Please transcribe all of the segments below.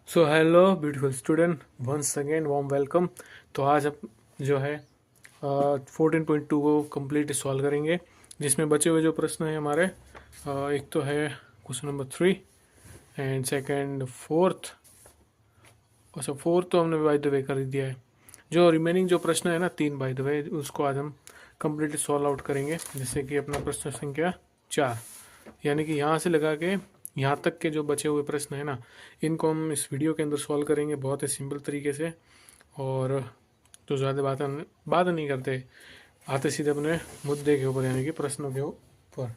सो hello beautiful student, once again warm welcome. तो आज हम जो है 14.2 को कंप्लीट सॉल्व करेंगे, जिसमें बचे हुए जो प्रश्न हैं हमारे एक तो है question number 3 and second fourth. अच्छा, फोर्थ तो हमने बाय द वे कर ही दिया है। जो रिमेनिंग जो प्रश्न है ना 3 बाय द वे, उसको आज हम कंप्लीट सॉल्व आउट करेंगे। जैसे कि अपना प्रश्न संख्या 4, यानी कि यहाँ से लगा के यहाँ तक के जो बचे हुए प्रश्न है ना, इनको हम इस वीडियो के अंदर सॉल्व करेंगे बहुत ही सिंपल तरीके से। और तो ज़्यादा बात नहीं करते, आते सीधे अपने मुद्दे के ऊपर यानी कि प्रश्नों के ऊपर।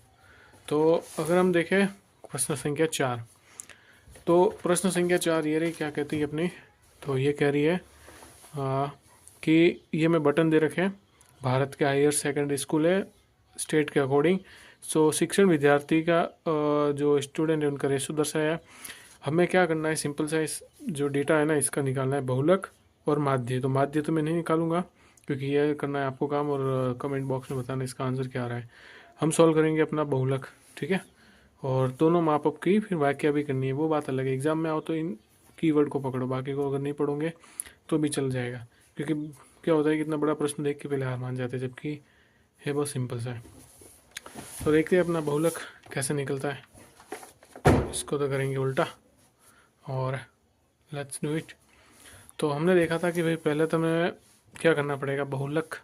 तो अगर हम देखें प्रश्न संख्या 4, तो प्रश्न संख्या 4 ये रही, क्या कहती है अपनी। तो ये कह रही है कि ये में बटन दे रखे हैं, भारत के हायर सेकेंडरी स्कूल है स्टेट के अकॉर्डिंग। सो शिक्षण विद्यार्थी का जो स्टूडेंट है उनका रेशो दर्शाया है। हमें क्या करना है, सिंपल सा इस जो डेटा है ना इसका निकालना है बहुलक और माध्य। तो माध्य तो मैं नहीं निकालूंगा क्योंकि ये करना है आपको काम, और कमेंट बॉक्स में बताना इसका आंसर क्या आ रहा है। हम सॉल्व करेंगे अपना बहुलक, ठीक है। और दोनों माप अप की फिर वाक्य भी करनी है, वो बात अलग है। एग्जाम में आओ तो इन कीवर्ड को पकड़ो, बाकी को अगर नहीं पढ़ोगे तो भी चल जाएगा। क्योंकि क्या होता है कि इतना बड़ा प्रश्न देख के पहले हार मान जाते हैं, जबकि है बहुत सिंपल सा है। तो देखते हैं अपना बहुलक कैसे निकलता है। इसको तो करेंगे उल्टा, और लेट्स डू इट। तो हमने देखा था कि भाई पहले तो हमें क्या करना पड़ेगा, बहुलक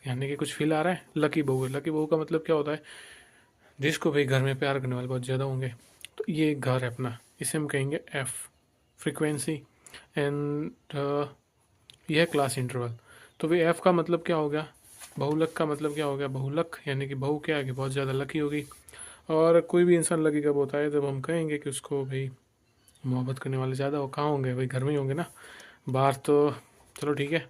यानी कि कुछ फील आ रहा है, लकी बहू है। लकी बहू का मतलब क्या होता है, जिसको भाई घर में प्यार करने वाले बहुत ज़्यादा होंगे। तो ये एक घर है अपना, इसे हम कहेंगे एफ फ्रीक्वेंसी, एंड यह क्लास इंटरवल। तो भाई एफ का मतलब क्या हो गया, बहुलक का मतलब क्या हो गया, बहुलक यानी कि बहु क्या है कि बहुत ज़्यादा लकी होगी। और कोई भी इंसान लकी कब होता है, जब हम कहेंगे कि उसको भाई मोहब्बत करने वाले ज़्यादा हो। कहाँ होंगे भाई, घर में ही होंगे ना, बाहर तो चलो ठीक है,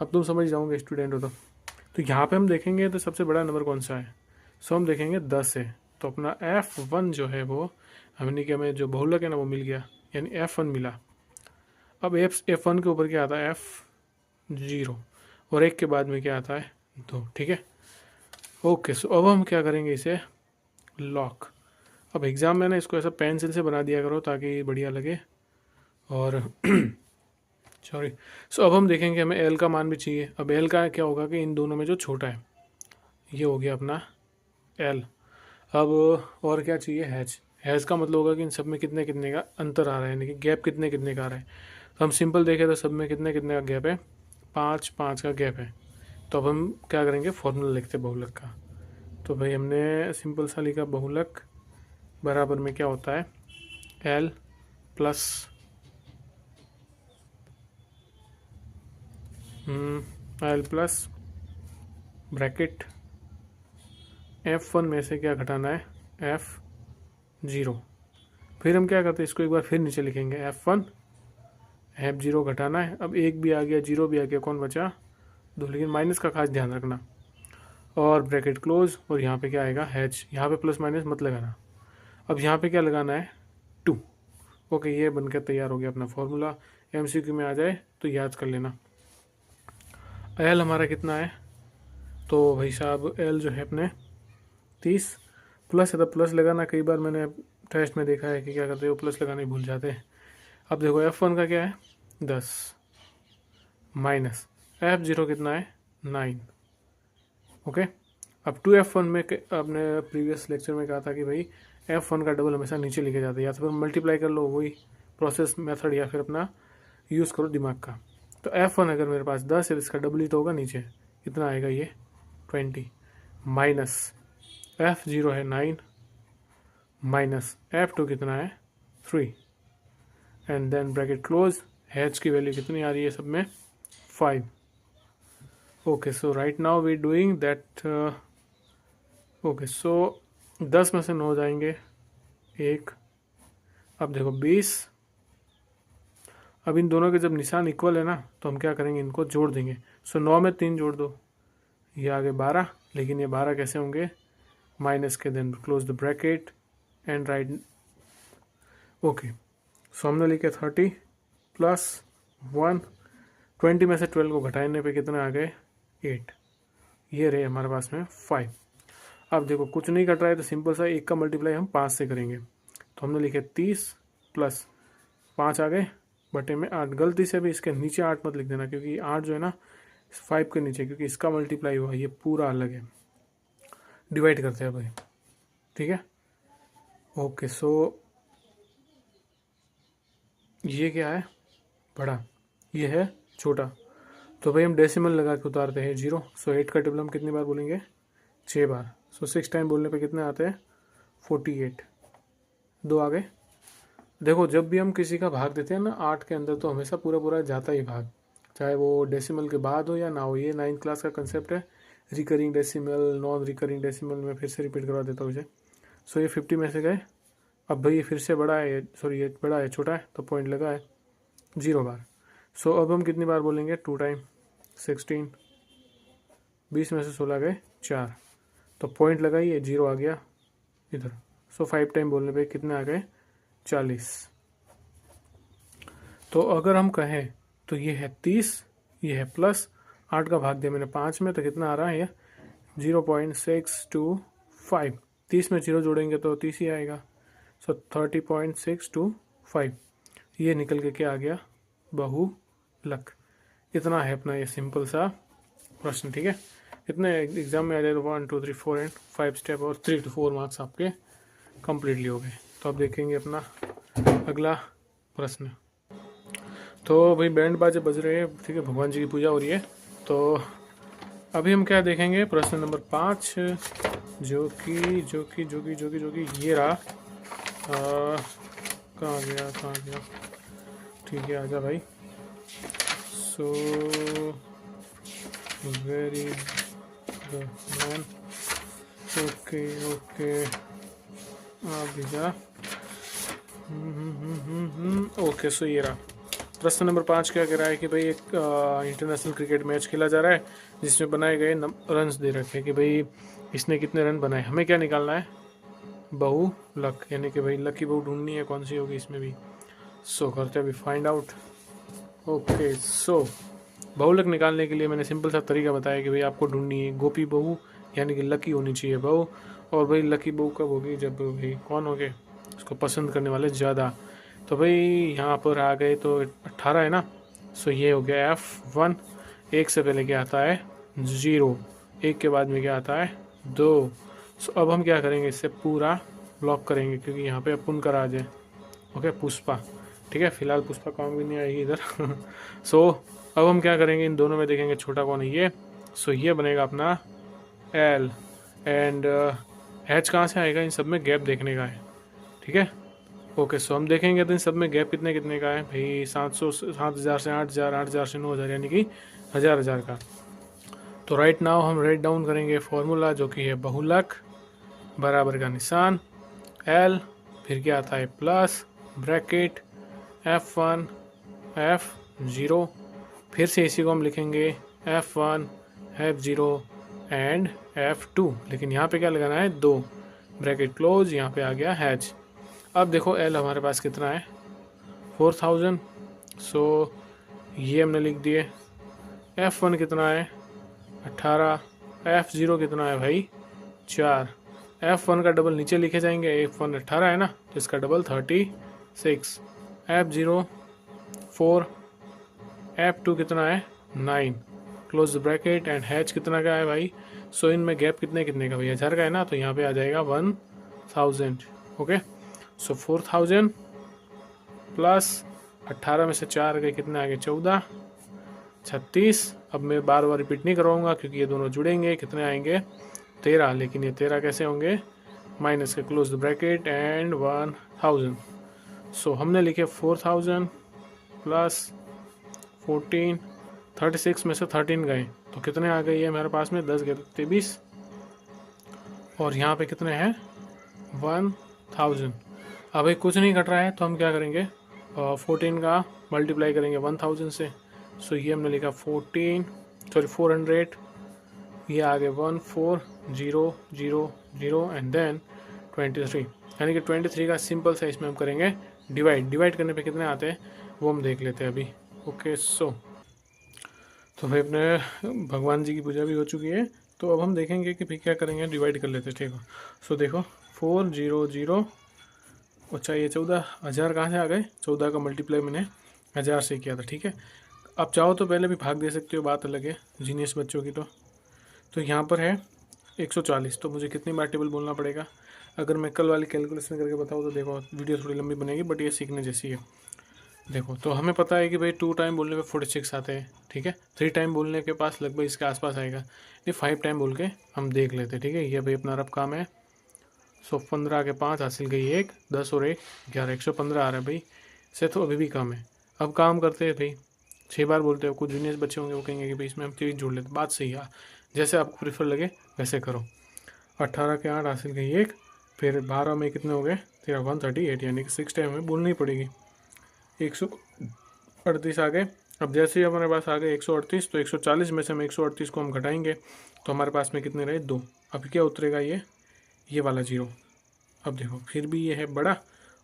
अब तुम समझ जाओगे स्टूडेंट हो तो यहाँ पे हम देखेंगे तो सबसे बड़ा नंबर कौन सा है। सो हम देखेंगे 10 है। तो अपना F1 जो है वो हमने कि हमें जो बहुलक है ना वो मिल गया, यानी F1 मिला। अब F1 के ऊपर क्या आता है, F0, और एक के बाद में क्या आता है 2, ठीक है। ओके, सो अब हम क्या करेंगे, इसे लॉक। अब एग्ज़ाम में ना इसको ऐसा पेंसिल से बना दिया करो ताकि बढ़िया लगे। और सॉरी। सो अब हम देखेंगे हमें एल का मान भी चाहिए। अब एल का क्या होगा कि इन दोनों में जो छोटा है ये हो गया अपना एल। अब और क्या चाहिए, हैज़ का मतलब होगा कि इन सब में कितने कितने का अंतर आ रहा है, यानी कि गैप कितने कितने का आ रहा है। तो हम सिंपल देखें तो सब में कितने कितने का गैप है, 5 5 का गैप है। तो अब हम क्या करेंगे, फॉर्मूला लिखते बहुलक का। तो भाई हमने सिंपल सा लिखा, बहुलक बराबर में क्या होता है, L plus L plus bracket F1 में से क्या घटाना है, F0। फिर हम क्या करते हैं, इसको एक बार फिर नीचे लिखेंगे, F1 F0 घटाना है। अब एक भी आ गया, जीरो भी आ गया, कौन बचा, 2, लेकिन माइनस का खास ध्यान रखना। और ब्रैकेट क्लोज, और यहाँ पे क्या आएगा, हैच। यहाँ पे प्लस माइनस मत लगाना। अब यहाँ पे क्या लगाना है, 2। ओके, ये बनकर तैयार हो गया अपना फॉर्मूला। MCQ में आ जाए तो याद कर लेना। एल हमारा कितना है, तो भाई साहब एल जो है अपने 30 प्लस है। तो प्लस लगाना, कई बार मैंने टेस्ट में देखा है कि क्या करते हो, प्लस लगाना ही भूल जाते हैं। अब देखो F1 का क्या है, 10 माइनस F0 कितना है, 9। ओके, अब 2F1 में आपने प्रीवियस लेक्चर में कहा था कि भाई F1 का डबल हमेशा नीचे लिखे जाते हैं, या तो फिर मल्टीप्लाई कर लो, वही प्रोसेस मेथड, या फिर अपना यूज़ करो दिमाग का। तो F1 अगर मेरे पास 10 है, इसका डबल ही तो होगा नीचे, कितना आएगा ये 20, माइनस F0 है 9, माइनस F2 कितना है 3, एंड देन ब्रैकेट क्लोज। हैच की वैल्यू कितनी आ रही है सब में, 5। Okay, so right now we doing that. Okay, so 10 में से 9 जाएंगे, 1। अब देखो 20। अब इन दोनों के जब निशान इक्वल है ना, तो हम क्या करेंगे, इनको जोड़ देंगे। सो 9 में 3 जोड़ दो, ये आगे 12। लेकिन ये 12 कैसे होंगे, माइनस के, then close the bracket and right. Okay, so हमने लिखे 30 प्लस 1। 20 में से 12 को घटाने पे कितने आ गए, 8। ये रहे हमारे पास में 5। अब देखो कुछ नहीं कट रहा है, तो सिंपल सा 1 का मल्टीप्लाई हम 5 से करेंगे। तो हमने लिखे 30 प्लस 5 आ गए बटे में 8। गलती से भी इसके नीचे 8 मत लिख देना, क्योंकि 8 जो है ना 5 के नीचे, क्योंकि इसका मल्टीप्लाई हुआ, ये पूरा अलग है। डिवाइड करते हैं भाई, ठीक है। ओके, सो ये क्या है बड़ा, ये है छोटा, तो भाई हम डेसिमल लगा के उतारते हैं 0। सो 8 का टेबल हम कितनी बार बोलेंगे, 6 बार। सो 6 टाइम बोलने पे कितने आते हैं, 48। 2 आ गए। देखो जब भी हम किसी का भाग देते हैं ना 8 के अंदर, तो हमेशा पूरा पूरा जाता ही भाग, चाहे वो डेसिमल के बाद हो या ना हो। ये 9th क्लास का कंसेप्ट है, recurring decimal, non recurring decimal. में फिर से रिपीट करवा देता हूँ इसे। सो ये 50 में से गए। अब भाई ये फिर से बड़ा है, सॉरी ये बड़ा है छोटा है, तो पॉइंट लगा है 0 बार। सो अब हम कितनी बार बोलेंगे, 2 टाइम 16। 20 में से 16 गए 4, तो पॉइंट लगाइए 0 आ गया इधर। सो 5 टाइम बोलने पे कितने आ गए, 40। तो अगर हम कहें तो ये है 30, ये है प्लस 8 का भाग दिया मैंने 5 में, तो कितना आ रहा है ये 0.625। 30 में 0 जोड़ेंगे तो 30 ही आएगा। सो 30.625 ये निकल के क्या आ गया, बहुलक। इतना है अपना ये सिंपल सा प्रश्न, ठीक है। इतने एग्जाम में आ जाए तो 1 2 3 4 एंड 5 स्टेप और 3 to 4 मार्क्स आपके कंप्लीटली हो गए। तो अब देखेंगे अपना अगला प्रश्न। तो भाई बैंड बाजे बज रहे हैं, ठीक है, भगवान जी की पूजा हो रही है। तो अभी हम क्या देखेंगे, प्रश्न नंबर 5, जो कि ये रहा। कहाँ गया, ठीक है, आजा भाई। So very good man, okay आप भी जा। ओके, सो ये रहा प्रश्न नंबर 5। क्या कह रहा है कि भाई एक इंटरनेशनल क्रिकेट मैच खेला जा रहा है, जिसमें बनाए गए रन्स दे रखे हैं कि भाई इसने कितने रन बनाए। हमें क्या निकालना है, बहुलक, यानी कि भाई लकी बहु ढूंढनी है, कौन सी होगी इसमें भी। सो करते हैं अभी फाइंड आउट। ओके, सो बहुलक निकालने के लिए मैंने सिंपल सा तरीका बताया कि भाई आपको ढूंढनी है गोपी बहू, यानी कि लकी होनी चाहिए बहू। और भाई लकी बहू कब होगी, जब भाई कौन हो गए, उसको पसंद करने वाले ज़्यादा। तो भाई यहाँ पर आ गए तो 18 है ना। सो ये हो गया F1। 1 से पहले क्या आता है, 0। 1 के बाद में क्या आता है, 2। सो अब हम क्या करेंगे, इससे पूरा ब्लॉक करेंगे, क्योंकि यहाँ पे पुन कर आ जाए। ओके, पुष्पा, ठीक है, फिलहाल पुष्पा काम भी नहीं आएगी इधर। सो अब हम क्या करेंगे, इन दोनों में देखेंगे छोटा कौन है ये। सो ये बनेगा अपना L एंड H कहाँ से आएगा, इन सब में गैप देखने का है, ठीक है। ओके, सो हम देखेंगे तो इन सब में गैप कितने कितने का है भाई, 700 7,000 से 8,000, 8,000 से 9,000, यानी कि 1,000 का। तो राइट नाउ हम राइट डाउन करेंगे फॉर्मूला, जो कि है बहुलक, बराबर का निशान L, फिर क्या आता है प्लस ब्रैकेट F1 F0, फिर से इसी को हम लिखेंगे F1 F0 एंड F2, लेकिन यहाँ पे क्या लगाना है, 2 ब्रैकेट क्लोज, यहाँ पे आ गया H। अब देखो L हमारे पास कितना है, 4,000। सो ये हमने लिख दिए। F1 कितना है, 18। F0 कितना है भाई, 4। F1 का डबल नीचे लिखे जाएंगे, F1 18 है ना, तो इसका डबल 36। F0 4, F2 कितना है, 9, क्लोज ब्रैकेट एंड H कितना का है भाई। सो इनमें गैप कितने कितने का भाई, 1,000 का है ना, तो यहाँ पे आ जाएगा 1,000। ओके, सो 4,000 प्लस 18 में से 4 गए, कितने आ गए, 14, 36। अब मैं बार बार रिपीट नहीं करवाऊंगा, क्योंकि ये दोनों जुड़ेंगे, कितने आएंगे, 13। लेकिन ये 13 कैसे होंगे, माइनस के, क्लोज द ब्रैकेट एंड 1,000। सो हमने लिखे 4,000 प्लस 14, 36 में से 13 गए, तो कितने आ गए ये हमारे पास में, 10 गए 23, और यहाँ पे कितने हैं, 1,000। अब भाई कुछ नहीं घट रहा है, तो हम क्या करेंगे, 14 का मल्टीप्लाई करेंगे 1,000 से। सो ये हमने लिखा 400, ये आ गए 14,000 एंड देन 23, यानी कि 23 का सिंपल सा इसमें हम करेंगे डिवाइड करने पे कितने आते हैं वो हम देख लेते हैं अभी। ओके, सो तो भाई अपने भगवान जी की पूजा भी हो चुकी है, तो अब हम देखेंगे कि भाई क्या करेंगे, डिवाइड कर लेते हैं, ठीक है। सो देखो 400, अच्छा ये 14,000 कहाँ से आ गए? 14 का मल्टीप्लाई मैंने 1000 से किया था, ठीक है। अब चाहो तो पहले भी भाग दे सकते हो, बात अलग है जीनियस बच्चों की। तो यहाँ पर है 140, तो मुझे कितनी बार टेबल बोलना पड़ेगा? अगर मैं कल वाली कैलकुलेशन करके बताऊँ तो देखो वीडियो थोड़ी लंबी बनेगी, बट ये सीखने जैसी है। देखो तो हमें पता है कि भाई 2 टाइम बोलने पे 46 आते हैं, ठीक है। 3 टाइम बोलने के पास लगभग इसके आसपास आएगा। ये 5 टाइम बोल के हम देख लेते हैं, ठीक है। ये भाई अपना रफ काम है। सो 15 के 5 हासिल गई 1, 10 और 1 11, 115 आ रहा है भाई। से तो अभी भी कम है। अब काम करते हैं भाई, 6 बार बोलते हो। कुछ जूनियर्स बच्चे होंगे वो कहेंगे कि भाई इसमें हम 3 जोड़ लेते, बात सही है, जैसे आपको प्रीफर लगे वैसे करो। 18 के 8 हासिल गई 1, फिर 12 में कितने हो गए? तेरा 138, यानी कि 6 टाइम हमें बोलनी पड़ेगी। 138 आ गए। अब जैसे ही हमारे पास आ गए 138, तो 140 में से हम 138 को हम घटाएंगे तो हमारे पास में कितने रहे? 2। अब क्या उतरेगा? ये वाला 0। अब देखो फिर भी ये है बड़ा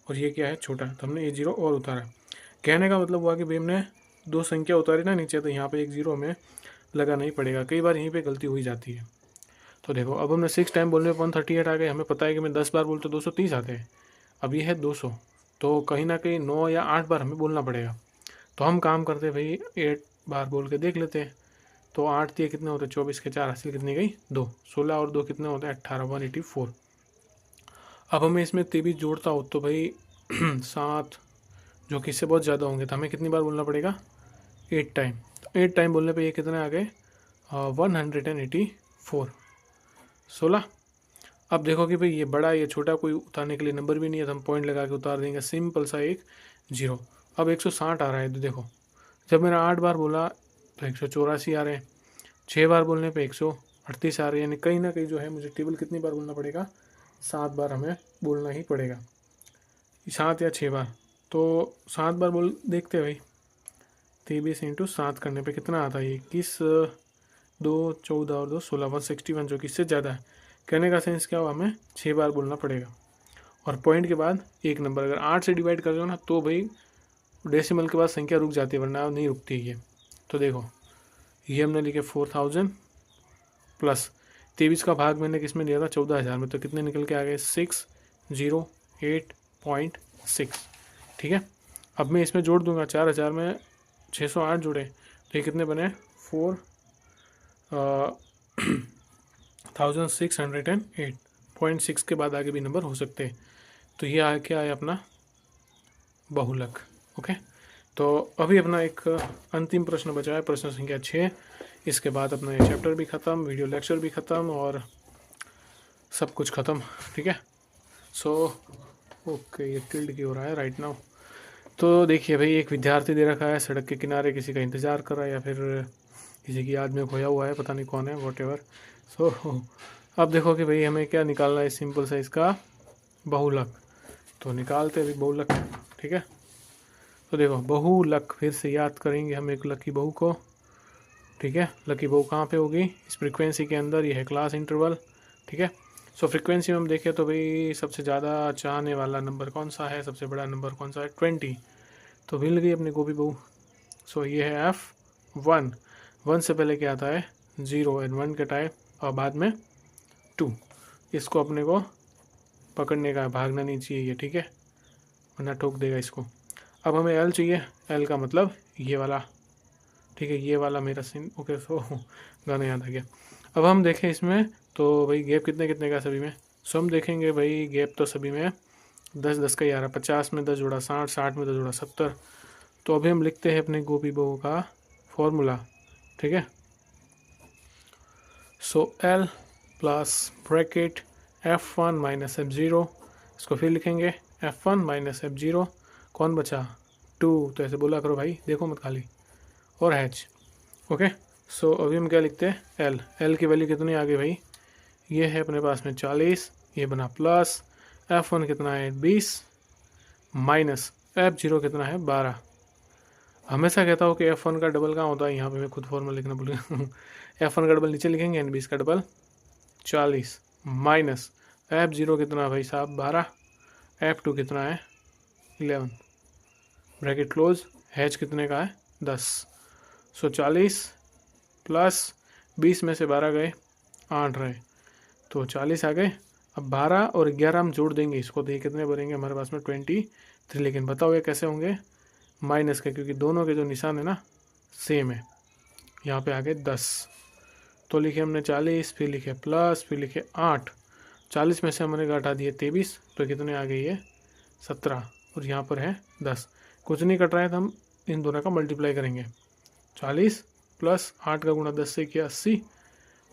और ये क्या है? छोटा। तो हमने ये 0 और उतारा। कहने का मतलब हुआ कि भाई हमने 2 संख्या उतारी ना नीचे, तो यहाँ पे एक 0 हमें लगाना ही पड़ेगा। कई बार यहीं पे गलती हो ही जाती है। तो देखो अब हमने 6 टाइम बोलने में 138 आ गए। हमें पता है कि मैं 10 बार बोलते 230 आते हैं। अब ये है 200, तो कहीं ना कहीं 9 या 8 बार हमें बोलना पड़ेगा। तो हम काम करते भाई 8 बार बोल के देख लेते हैं। तो 8 दिए कितने होते? 24 के 4 हासिल कितनी गई? 2। 16 और 2 कितने होते हैं? 18, 184। अब हमें इसमें 23 जोड़ता हो तो भाई 7, जो कि इससे बहुत ज़्यादा होंगे, तो हमें कितनी बार बोलना पड़ेगा? 8 टाइम। तो 8 टाइम बोलने पे ये कितने आ गए? 184। 16। अब देखो कि भाई ये बड़ा ये छोटा कोई उतारने के लिए नंबर भी नहीं है, तो हम पॉइंट लगा के उतार देंगे, सिंपल सा एक 0। अब 160 आ रहा है, तो देखो जब मैंने 8 बार बोला तो 184 आ रहे हैं। 6 बार बोलने पे 138 आ रहे हैं, यानी कहीं ना कहीं जो है मुझे टेबल कितनी बार बोलना पड़ेगा? 7 बार हमें बोलना ही पड़ेगा, 7 या 6 बार। तो 7 बार बोल देखते हैं भाई। 23 इंटू 7 करने पे कितना आता है? 21, 2 14 और 2 16, 161, जो कि इससे ज़्यादा है। कहने का सेंस क्या हुआ? हमें 6 बार बोलना पड़ेगा। और पॉइंट के बाद एक नंबर, अगर 8 से डिवाइड कर दो ना तो भाई डेसिमल के बाद संख्या रुक जाती है, वरना नहीं रुकती है ये। तो देखो ये हमने लिखे 4000 प्लस 23 का भाग मैंने किस में दिया था? 14,000 में। तो कितने निकल के आ गए? 608.6, ठीक है। अब मैं इसमें जोड़ दूंगा, 4000 में 608 जोड़े तो ये कितने बने? 4,608.6 के बाद आगे भी नंबर हो सकते हैं। तो ये आ क्या है? अपना बहुलक। ओके, तो अभी अपना एक अंतिम प्रश्न बचा है, प्रश्न संख्या 6। इसके बाद अपना ये चैप्टर भी ख़त्म, वीडियो लेक्चर भी ख़त्म और सब कुछ ख़त्म, ठीक है। सो ओके, ये टिल्ड की हो रहा है राइट नाउ। तो देखिए भाई, एक विद्यार्थी दे रखा है सड़क के किनारे, किसी का इंतज़ार कर रहा है या फिर किसी की याद में खोया हुआ है, पता नहीं कौन है, वॉट एवर। सो अब देखो कि भाई हमें क्या निकालना है? सिंपल सा इसका बहुलक। तो निकालते हैं बहुलक, ठीक है। तो देखो बहुलक फिर से याद करेंगे हम एक लकी बहु को, ठीक है। लकी बहु कहाँ पे होगी? इस फ्रीक्वेंसी के अंदर। ये है क्लास इंटरवल, ठीक है। सो फ्रीक्वेंसी में हम देखें तो भाई सबसे ज़्यादा चाहने वाला नंबर कौन सा है? सबसे बड़ा नंबर कौन सा है? 20। तो मिल गई अपनी गोभी बहु। सो ये है F1। 1 से पहले क्या आता है? 0, एंड 1 के टाइप और बाद में 2। इसको अपने को पकड़ने का, भागना नहीं चाहिए ये, ठीक है, वरना ठोक देगा इसको। अब हमें L चाहिए। L का मतलब ये वाला, ठीक है, ये वाला मेरा सीन। ओके, सो गाना याद आ गया। अब हम देखें इसमें तो भाई गैप कितने कितने का सभी में? सो हम देखेंगे भाई गैप तो सभी में 10-10 का ही आ रहा है। 50 में 10 जोड़ा 60, 60 में 10 जोड़ा 70। तो अभी हम लिखते हैं अपने गोपी बहू का फॉर्मूला, ठीक है। सो L plus bracket F1 minus F0, इसको फिर लिखेंगे F1 माइनस F0, कौन बचा? 2। तो ऐसे बोला करो भाई, देखो मत खाली, और H। ओके, सो अभी हम क्या लिखते हैं? L की वैल्यू कितनी आ गई भाई? ये है अपने पास में 40, ये बना प्लस F1 कितना है? 20 माइनस F0 कितना है? 12। हमेशा कहता हूँ कि F1 का डबल कहाँ होता है? यहाँ पे मैं खुद फॉर्मूला लिखना भूल गया। F1 का डबल नीचे लिखेंगे एंड 20 का डबल 40 माइनस F0 कितना है भाई साहब? 12। F2 कितना है? 11, ब्रैकेट क्लोज। H कितने का है? 10। सो 40 प्लस 20 में से 12 गए, 8 रहे, तो 40 आ गए। अब 12 और 11 हम जोड़ देंगे इसको, तो ये कितने बनेंगे हमारे पास में 23। लेकिन बताओ ये कैसे होंगे, माइनस के, क्योंकि दोनों के जो निशान है ना सेम है। यहाँ पे आ गए 10, तो लिखे हमने 40, फिर लिखे प्लस, फिर लिखे 8। 40 में से हमने घटा दिए 23, तो कितने आ गए ये 17, और यहाँ पर है 10। कुछ नहीं कट रहा है तो हम इन दोनों का मल्टीप्लाई करेंगे। 40 प्लस 8 का गुणा 10 से किया 80,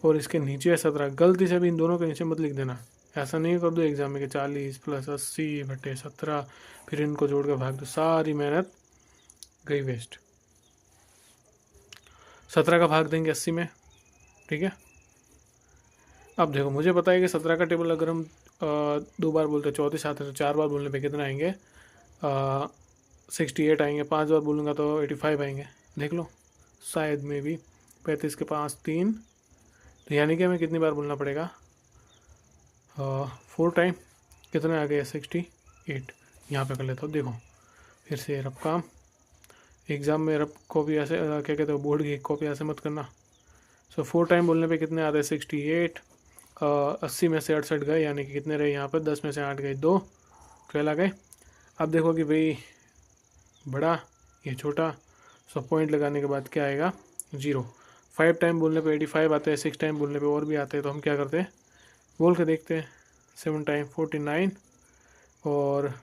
और इसके नीचे है 17। गलती से भी इन दोनों के नीचे मत लिख देना, ऐसा नहीं कर दो एग्जाम में कि 40 प्लस 80 बटे 17, फिर इनको जोड़ कर भाग दो, सारी मेहनत गई वेस्ट। 17 का भाग देंगे 80 में, ठीक है। अब देखो मुझे पता है कि 17 का टेबल अगर हम 2 बार बोलते 34 आते हैं, तो 4 बार बोलने पे कितना आएंगे 68 आएंगे, 5 बार बोलूँगा तो 85 आएंगे। देख लो, शायद में भी 35 के 5 3, तो यानी कि हमें कितनी बार बोलना पड़ेगा 4 टाइम, कितने आ गए 68। यहाँ पे कर लेता हूँ, देखो फिर से रफ काम। एग्ज़ाम में रफ कॉपी ऐसे क्या कहते हो, बोर्ड की कॉपी ऐसे मत करना। सो 4 टाइम बोलने पे कितने आते हैं 68। 80 में से 68 गए, यानी कि कितने रहे यहाँ पर, 10 में से 8 गए 2, 12 आ गए। अब देखो कि भाई बड़ा ये छोटा, सो पॉइंट लगाने के बाद क्या आएगा 0। 5 टाइम बोलने पे 85 आते हैं, 6 टाइम बोलने पे और भी आते हैं, तो हम क्या करते हैं बोल के देखते हैं। 7 टाइम 49, और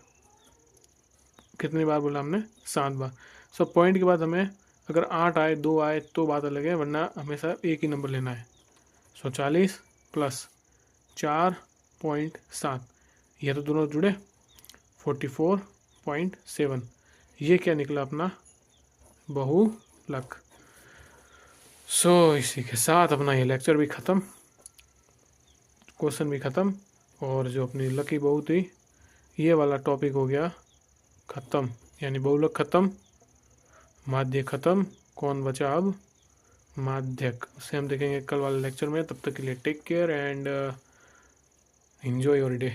कितनी बार बोला हमने 7 बार। सो पॉइंट के बाद हमें अगर 8 आए 2 आए तो बात अलग है, वरना हमेशा एक ही नंबर लेना है। सो 40 प्लस 4.7, ये तो दोनों जुड़े 44.7, ये क्या निकला अपना बहुलक। सो इसी के साथ अपना ये लेक्चर भी ख़त्म, क्वेश्चन भी ख़त्म, और जो अपनी लकी बहू थी ये वाला टॉपिक हो गया ख़त्म, यानी बहुलक ख़त्म, माध्य ख़त्म, कौन बचा अब माध्यक। उसे हम देखेंगे कल वाले लेक्चर में। तब तक के लिए take care and enjoy your day.